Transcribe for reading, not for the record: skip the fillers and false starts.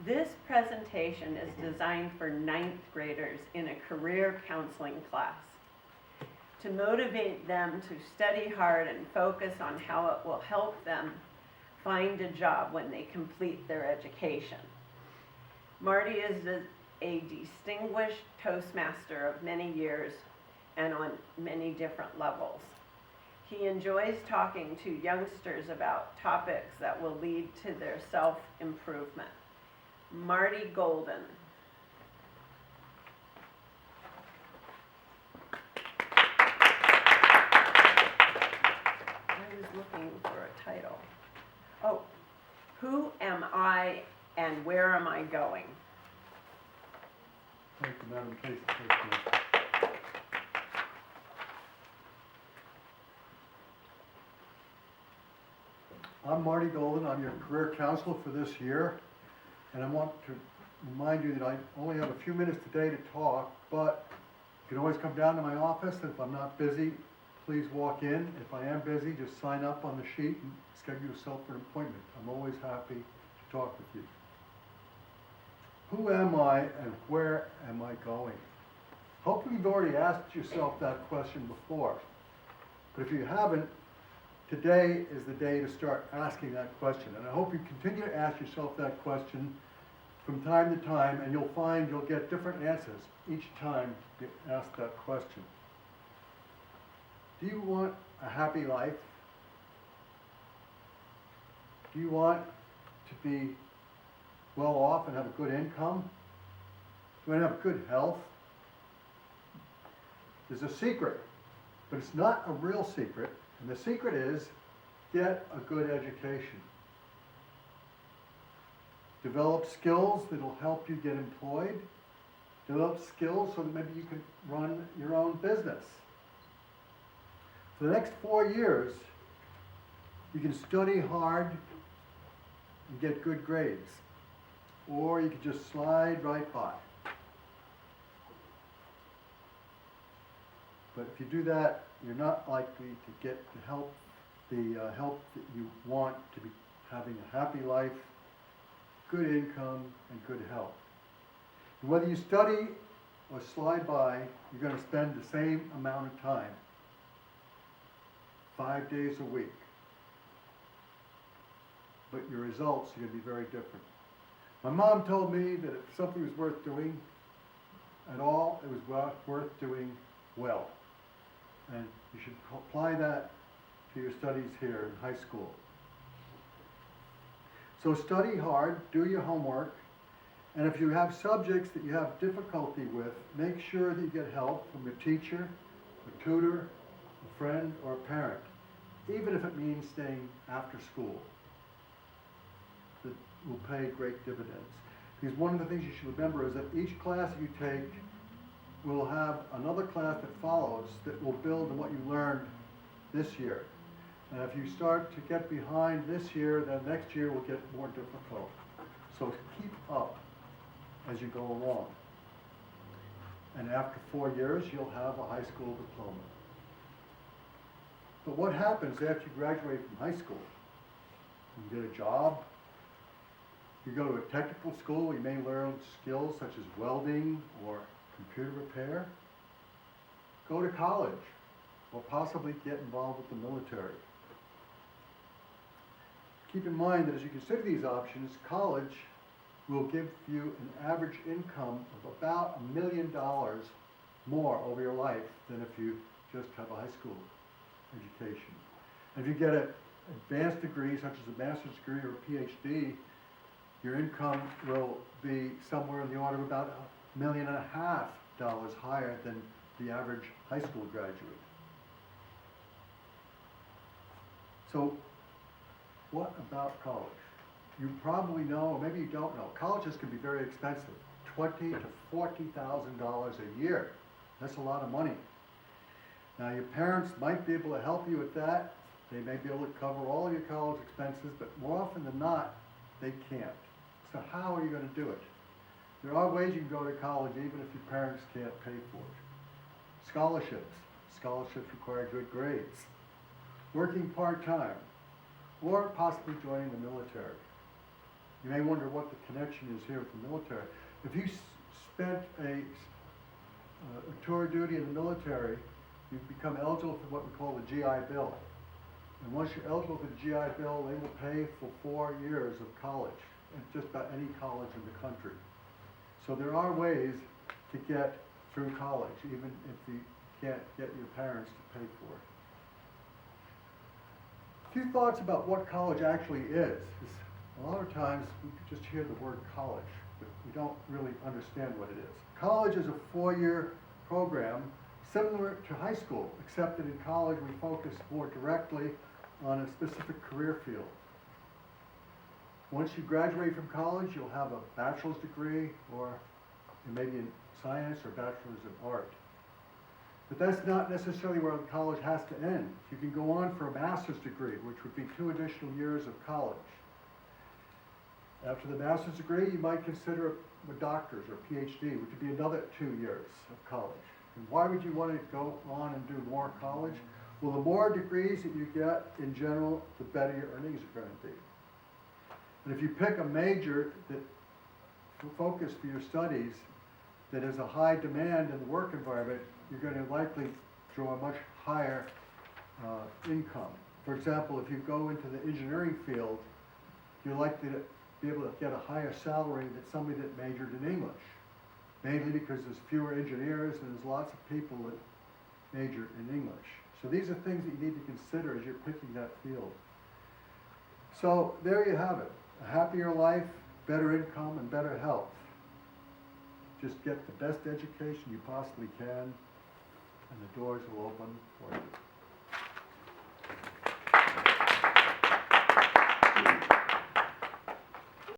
This presentation is designed for ninth graders in a career counseling class to motivate them to study hard and focus on how it will help them find a job when they complete their education. Marty is a distinguished Toastmaster of many years and on many different levels. He enjoys talking to youngsters about topics that will lead to their self-improvement. Marty Golden. I was looking for a title. Oh, who am I and where am I going? Thank you, Madam Toastmaster. I'm Marty Golden. I'm your career counselor for this year. And I want to remind you that I only have a few minutes today to talk, but you can always come down to my office. If I'm not busy, please walk in. If I am busy, just sign up on the sheet and schedule yourself for an appointment. I'm always happy to talk with you. Who am I and where am I going? Hopefully you've already asked yourself that question before. But if you haven't, today is the day to start asking that question. And I hope you continue to ask yourself that question from time to time, and you'll find you'll get different answers each time you ask that question. Do you want a happy life? Do you want to be well off and have a good income? Do you want to have good health? There's a secret, but it's not a real secret. And the secret is, get a good education. Develop skills that will help you get employed. Develop skills so that maybe you can run your own business. For the next 4 years, you can study hard and get good grades. Or you can just slide right by. But if you do that, you're not likely to get the help that you want to be having a happy life, good income, and good health. And whether you study or slide by, you're going to spend the same amount of time, 5 days a week. But your results are going to be very different. My mom told me that if something was worth doing at all, it was worth doing well. And you should apply that to your studies here in high school. So study hard, do your homework, and if you have subjects that you have difficulty with, make sure that you get help from a teacher, a tutor, a friend, or a parent, even if it means staying after school. That will pay great dividends. Because one of the things you should remember is that each class you take will have another class that follows that will build on what you learned this year. And if you start to get behind this year, then next year will get more difficult. So keep up as you go along. And after 4 years, you'll have a high school diploma. But what happens after you graduate from high school? You get a job. You go to a technical school, you may learn skills such as welding or computer repair. Go to college, or possibly get involved with the military. Keep in mind that as you consider these options, college will give you an average income of about $1 million more over your life than if you just have a high school education. And if you get an advanced degree, such as a master's degree or a PhD, your income will be somewhere in the order of about $1.5 million higher than the average high school graduate. So, what about college? You probably know, or maybe you don't know, colleges can be very expensive. $20,000 to $40,000 a year. That's a lot of money. Now your parents might be able to help you with that. They may be able to cover all your college expenses, but more often than not, they can't. So how are you going to do it? There are ways you can go to college even if your parents can't pay for it. Scholarships. Scholarships require good grades. Working part-time, or possibly joining the military. You may wonder what the connection is here with the military. If you spent a tour of duty in the military, you become eligible for what we call the GI Bill. And once you're eligible for the GI Bill, they will pay for 4 years of college at just about any college in the country. So there are ways to get through college, even if you can't get your parents to pay for it. A few thoughts about what college actually is. A lot of times we just hear the word college, but we don't really understand what it is. College is a 4-year program similar to high school, except that in college we focus more directly on a specific career field. Once you graduate from college, you'll have a bachelor's degree, or maybe in science or bachelor's in art. But that's not necessarily where the college has to end. You can go on for a master's degree, which would be 2 additional years of college. After the master's degree, you might consider a doctor's or PhD, which would be another 2 years of college. And why would you want to go on and do more college? Well, the more degrees that you get in general, the better your earnings are going to be. And if you pick a major that focus for your studies that has a high demand in the work environment, you're going to likely draw a much higher income. For example, if you go into the engineering field, you're likely to be able to get a higher salary than somebody that majored in English. Mainly because there's fewer engineers and there's lots of people that major in English. So these are things that you need to consider as you're picking that field. So there you have it. A happier life, better income, and better health. Just get the best education you possibly can, and the doors will open for you.